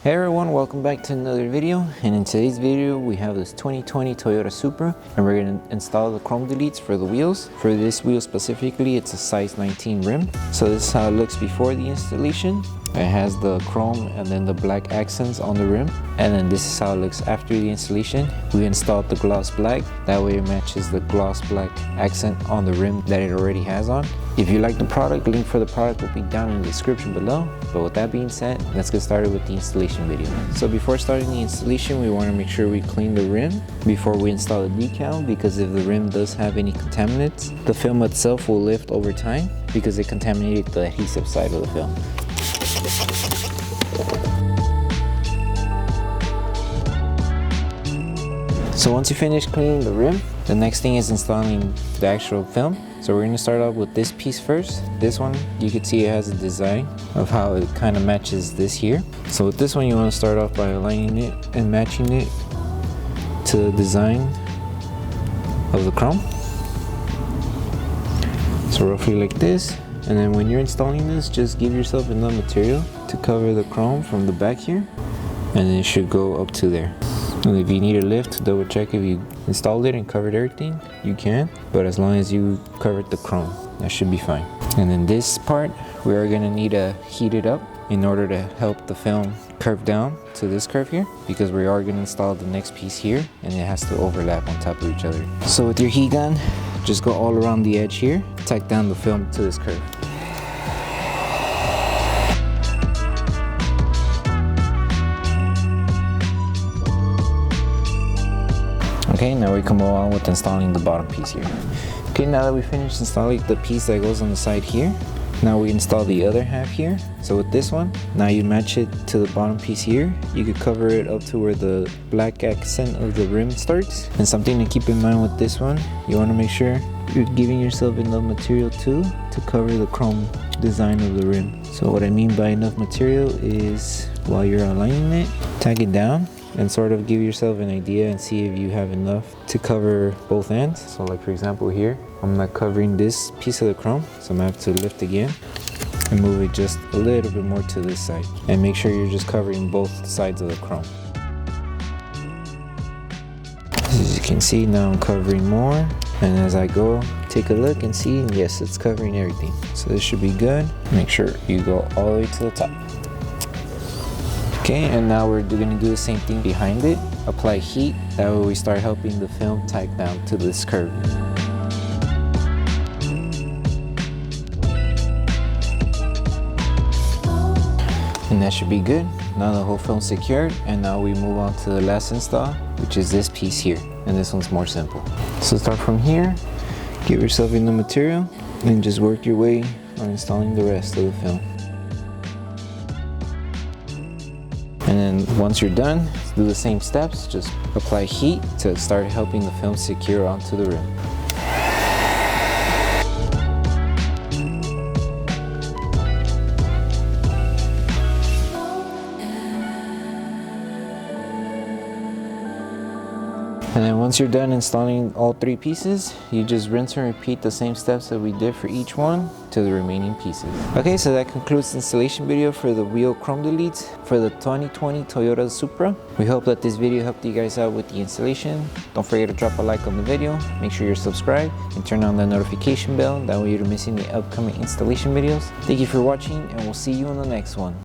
Hey everyone, welcome back to another video, and in today's video we have this 2020 Toyota Supra and we're going to install the chrome deletes for the wheels. For this wheel specifically, it's a size 19 rim. So this is how it looks before the installation. It has the chrome and then the black accents on the rim, and then this is how it looks after the installation. We installed the gloss black, that way it matches the gloss black accent on the rim that it already has on. If you like the product, link for the product will be down in the description below. But with that being said, let's get started with the installation video. So before starting the installation, we want to make sure we clean the rim before we install the decal, because if the rim does have any contaminants, the film itself will lift over time because it contaminated the adhesive side of the film. So once you finish cleaning the rim, the next thing is installing the actual film. So we're going to start off with this piece first. This one, you can see it has a design of how it kind of matches this here. So with this one, you want to start off by aligning it and matching it to the design of the chrome. So roughly like this. And then when you're installing this, just give yourself enough material to cover the chrome from the back here, and it should go up to there. And if you need a lift, double check if you installed it and covered everything, you can, but as long as you covered the chrome, that should be fine. And then this part, we are going to need to heat it up in order to help the film curve down to this curve here, because we are going to install the next piece here and it has to overlap on top of each other. So with your heat gun, just go all around the edge here, tack down the film to this curve. Okay, now we can move on with installing the bottom piece here. Okay, now that we finished installing the piece that goes on the side here, now we install the other half here. So with this one, now you match it to the bottom piece here. You could cover it up to where the black accent of the rim starts. And something to keep in mind with this one, you want to make sure you're giving yourself enough material too to cover the chrome design of the rim. So what I mean by enough material is, while you're aligning it, tack it down and sort of give yourself an idea and see if you have enough to cover both ends. So like for example here, I'm not covering this piece of the chrome, so I'm gonna have to lift again and move it just a little bit more to this side, and make sure you're just covering both sides of the chrome. As you can see, now I'm covering more, and as I go, take a look and see, and yes, it's covering everything. So this should be good. Make sure you go all the way to the top. Okay, and now we're going to do the same thing behind it. Apply heat, that way we start helping the film tack down to this curve. And that should be good. Now the whole film's secured, and now we move on to the last install, which is this piece here. And this one's more simple. So start from here, give yourself enough material, and just work your way on installing the rest of the film. And then once you're done, do the same steps, just apply heat to start helping the film secure onto the rim. And then once you're done installing all three pieces, you just rinse and repeat the same steps that we did for each one to the remaining pieces. Okay, so that concludes the installation video for the wheel chrome deletes for the 2020 Toyota Supra. We hope that this video helped you guys out with the installation. Don't forget to drop a like on the video, make sure you're subscribed, and turn on the notification bell, that way you're not missing the upcoming installation videos. Thank you for watching, and we'll see you in the next one.